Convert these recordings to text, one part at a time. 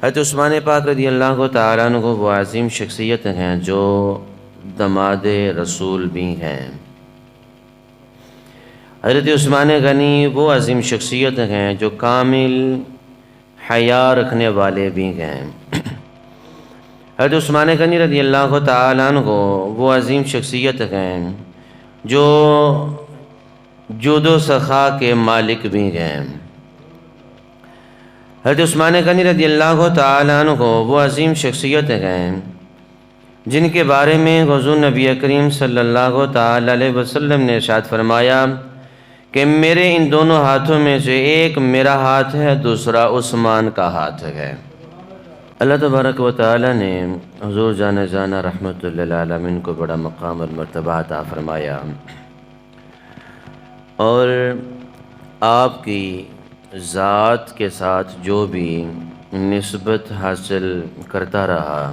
حضرت عثمان پاک رضی اللہ تعالیٰ عنہ وہ عظیم شخصیت ہیں جو دماد رسول بھی ہیں۔ حضرت عثمان غنی وہ عظیم شخصیت ہیں جو کامل حیا رکھنے والے بھی ہیں۔ حضرت عثمان غنی رضی اللہ تعالیٰ عنہ وہ عظیم شخصیت ہیں جو جود و سخا کے مالک بھی ہیں۔ حضرت عثمان غنی رضی اللہ تعالیٰ عنہ وہ عظیم شخصیت ہیں جن کے بارے میں حضور نبی کریم صلی اللہ تعالیٰ علیہ وسلم نے ارشاد فرمایا کہ میرے ان دونوں ہاتھوں میں سے ایک میرا ہاتھ ہے، دوسرا عثمان کا ہاتھ ہے۔ اللہ تبارک و تعالیٰ نے حضور جان جانا رحمت للعالمین کو بڑا مقام اور مرتبہ عطا فرمایا، اور آپ کی ذات کے ساتھ جو بھی نسبت حاصل کرتا رہا،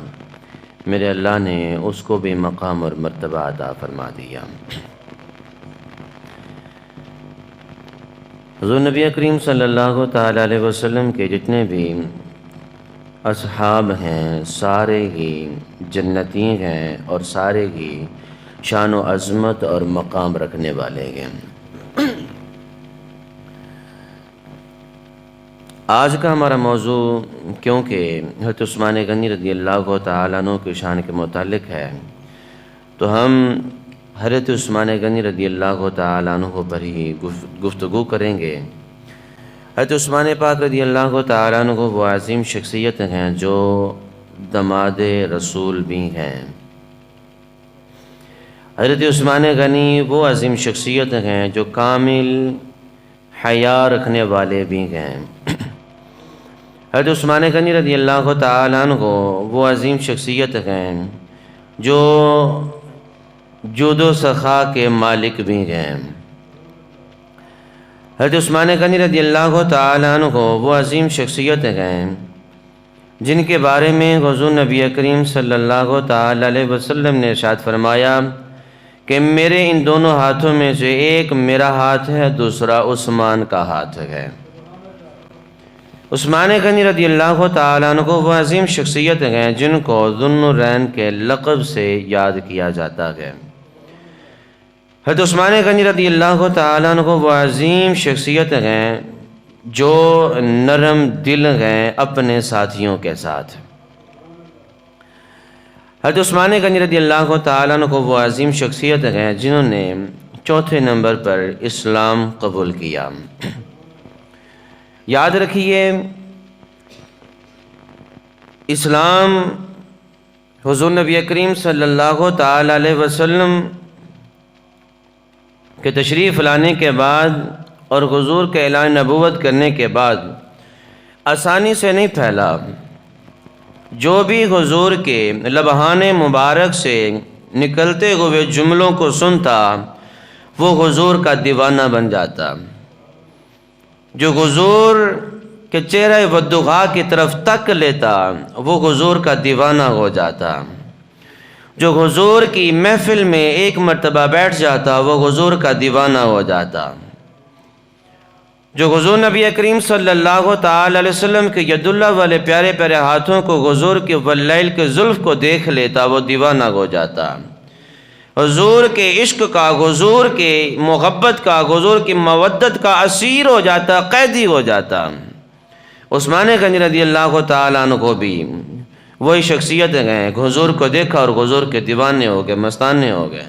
میرے اللہ نے اس کو بھی مقام اور مرتبہ عطا فرما دیا۔ حضور نبی کریم صلی اللہ تعالیٰ علیہ وسلم کے جتنے بھی اصحاب ہیں سارے ہی جنتی ہیں اور سارے ہی شان و عظمت اور مقام رکھنے والے ہیں۔ آج کا ہمارا موضوع کیونکہ حضرت عثمان غنی رضی اللہ تعالیٰ عنہ کی شان کے متعلق ہے، تو ہم حضرت عثمان غنی رضی اللہ تعالیٰ عنہ پر ہی گفتگو کریں گے۔ حضرت عثمان پاک رضی اللہ تعالیٰ عنہ وہ عظیم شخصیت ہیں جو دماد رسول بھی ہیں۔ حضرت عثمان غنی وہ عظیم شخصیت ہیں جو کامل حیا رکھنے والے بھی ہیں۔ حضرت عثمان غنی رضی اللہ تعالیٰ عنہ وہ عظیم شخصیت ہیں جو جود و سخا کے مالک بھی ہیں۔ حضرت عثمان غنی رضی اللہ تعالیٰ عنہ وہ عظیم شخصیت ہیں جن کے بارے میں حضور نبی کریم صلی اللہ تعالیٰ علیہ وسلم نے ارشاد فرمایا کہ میرے ان دونوں ہاتھوں میں سے ایک میرا ہاتھ ہے، دوسرا عثمان کا ہاتھ ہے۔ عثمان غنی رضی اللہ تعالیٰ عنہ وہ عظیم شخصیت ہیں جن کو ذو النورین کے لقب سے یاد کیا جاتا ہے۔ حضرت عثمان غنی رضی اللہ تعالیٰ عنہ وہ عظیم شخصیت ہیں جو نرم دل ہیں اپنے ساتھیوں کے ساتھ۔ حضرت عثمان غنی رضی اللہ تعالیٰ عنہ وہ عظیم شخصیت ہیں جنہوں نے چوتھے نمبر پر اسلام قبول کیا۔ یاد رکھیے، اسلام حضور نبی کریم صلی اللہ تعالیٰ علیہ وسلم کے تشریف لانے کے بعد اور حضور کے اعلان نبوت کرنے کے بعد آسانی سے نہیں پھیلا۔ جو بھی حضور کے لبحان مبارک سے نکلتے ہوئے جملوں کو سنتا وہ حضور کا دیوانہ بن جاتا۔ جو حضور کے چہرہ ودعا کی طرف تک لیتا وہ حضور کا دیوانہ ہو جاتا۔ جو حضور کی محفل میں ایک مرتبہ بیٹھ جاتا وہ حضور کا دیوانہ ہو جاتا۔ جو حضور نبی کریم صلی اللہ تعالی علیہ وسلم کے ید اللہ والے پیارے پیارے ہاتھوں کو، حضور کے واللیل کے زلف کو دیکھ لیتا وہ دیوانہ ہو جاتا۔ حضور کے عشق کا، حضور کے محبت کا، حضور کی مودت کا اسیر ہو جاتا، قیدی ہو جاتا۔ عثمان غنی رضی اللہ تعالیٰ عنہ کو بھی وہی شخصیت ہیں، حضور کو دیکھا اور حضور کے دیوانے ہو گئے، مستانے ہو گئے،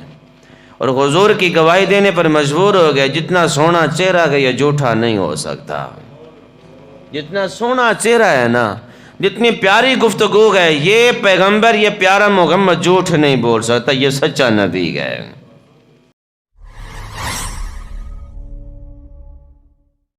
اور حضور کی گواہی دینے پر مجبور ہو گئے جتنا سونا چہرہ ہے یہ جھوٹا نہیں ہو سکتا۔ جتنا سونا چہرہ ہے نا، جتنی پیاری گفتگو ہے، یہ پیغمبر، یہ پیارا محمد جھوٹ نہیں بول سکتا، یہ سچا نبی ہے۔